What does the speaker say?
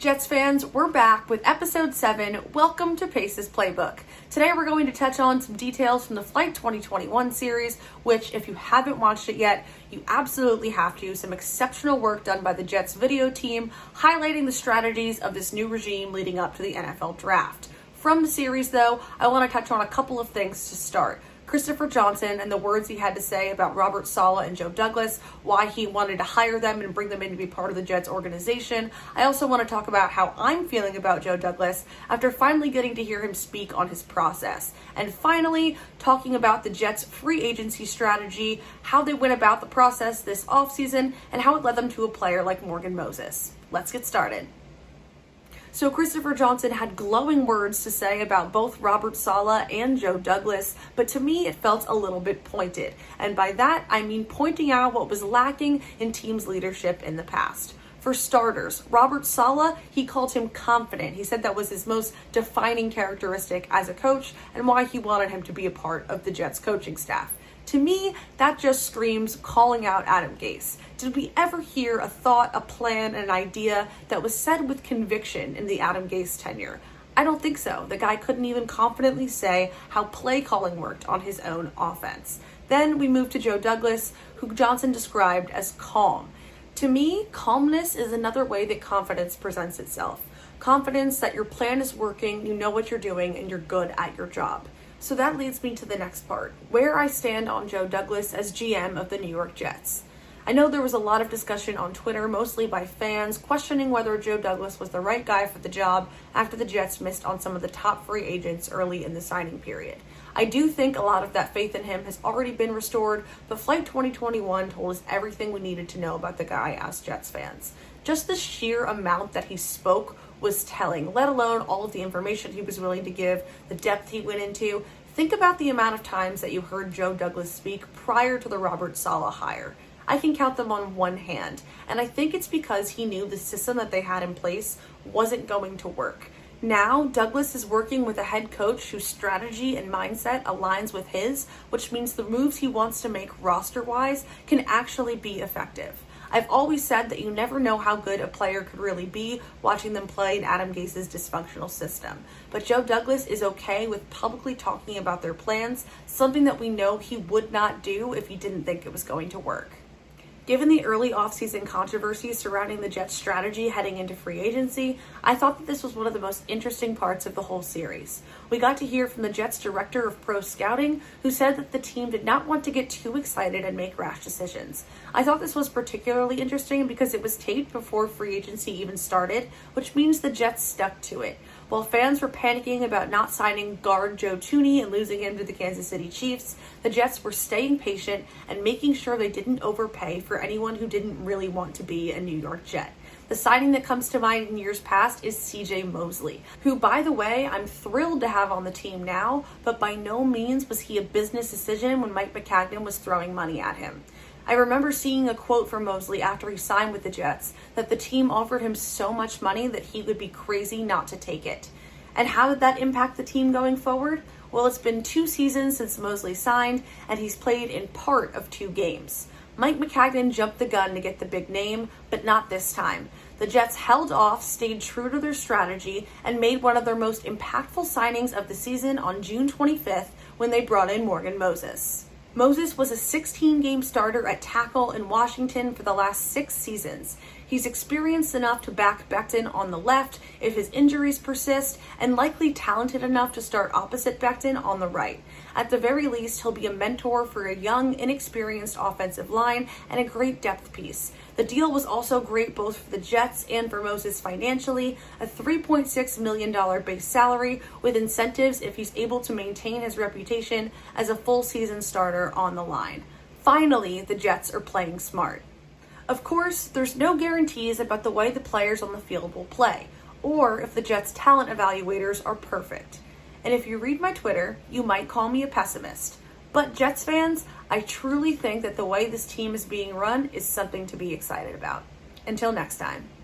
Jets fans, we're back with episode 7. Welcome to Pace's Playbook. Today we're going to touch on some details from the Flight 2021 series, which if you haven't watched it yet, you absolutely have to. Some exceptional work done by the Jets video team, highlighting the strategies of this new regime leading up to the NFL draft. From the series though, I want to touch on a couple of things to start. Christopher Johnson and the words he had to say about Robert Saleh and Joe Douglas, why he wanted to hire them and bring them in to be part of the Jets organization. I also want to talk about how I'm feeling about Joe Douglas after finally getting to hear him speak on his process. And finally, talking about the Jets free agency strategy, how they went about the process this offseason, and how it led them to a player like Morgan Moses. Let's get started. So Christopher Johnson had glowing words to say about both Robert Saleh and Joe Douglas, but to me it felt a little bit pointed. And by that, I mean pointing out what was lacking in teams' leadership in the past. For starters, Robert Saleh, he called him confident. He said that was his most defining characteristic as a coach and why he wanted him to be a part of the Jets coaching staff. To me, that just screams calling out Adam Gase. Did we ever hear a thought, a plan, an idea that was said with conviction in the Adam Gase tenure? I don't think so. The guy couldn't even confidently say how play calling worked on his own offense. Then we moved to Joe Douglas, who Johnson described as calm. To me, calmness is another way that confidence presents itself. Confidence that your plan is working, you know what you're doing, and you're good at your job. So that leads me to the next part, where I stand on Joe Douglas as GM of the New York Jets. I know there was a lot of discussion on Twitter, mostly by fans, questioning whether Joe Douglas was the right guy for the job after the Jets missed on some of the top free agents early in the signing period. I do think a lot of that faith in him has already been restored, but Flight 2021 told us everything we needed to know about the guy as Jets fans. Just the sheer amount that he spoke was telling, let alone all of the information he was willing to give, the depth he went into. Think about the amount of times that you heard Joe Douglas speak prior to the Robert Saleh hire. I can count them on one hand, and I think it's because he knew the system that they had in place wasn't going to work. Now, Douglas is working with a head coach whose strategy and mindset aligns with his, which means the moves he wants to make roster-wise can actually be effective. I've always said that you never know how good a player could really be watching them play in Adam Gase's dysfunctional system. But Joe Douglas is okay with publicly talking about their plans, something that we know he would not do if he didn't think it was going to work. Given the early offseason controversy surrounding the Jets' strategy heading into free agency, I thought that this was one of the most interesting parts of the whole series. We got to hear from the Jets' director of pro scouting, who said that the team did not want to get too excited and make rash decisions. I thought this was particularly interesting because it was taped before free agency even started, which means the Jets stuck to it. While fans were panicking about not signing guard Joe Thuney and losing him to the Kansas City Chiefs, the Jets were staying patient and making sure they didn't overpay for anyone who didn't really want to be a New York Jet. The signing that comes to mind in years past is CJ Mosley, who, by the way, I'm thrilled to have on the team now, but by no means was he a business decision when Mike Maccagnan was throwing money at him. I remember seeing a quote from Mosley after he signed with the Jets that the team offered him so much money that he would be crazy not to take it. And how did that impact the team going forward? Well, it's been 2 seasons since Mosley signed, and he's played in part of 2 games. Mike Maccagnan jumped the gun to get the big name, but not this time. The Jets held off, stayed true to their strategy, and made one of their most impactful signings of the season on June 25th when they brought in Morgan Moses. Moses was a 16-game starter at tackle in Washington for the last 6 seasons. He's experienced enough to back Becton on the left if his injuries persist, and likely talented enough to start opposite Becton on the right. At the very least, he'll be a mentor for a young, inexperienced offensive line and a great depth piece. The deal was also great both for the Jets and for Moses financially, a $3.6 million base salary with incentives if he's able to maintain his reputation as a full season starter on the line. Finally, the Jets are playing smart. Of course, there's no guarantees about the way the players on the field will play, or if the Jets' talent evaluators are perfect. And if you read my Twitter, you might call me a pessimist. But Jets fans, I truly think that the way this team is being run is something to be excited about. Until next time.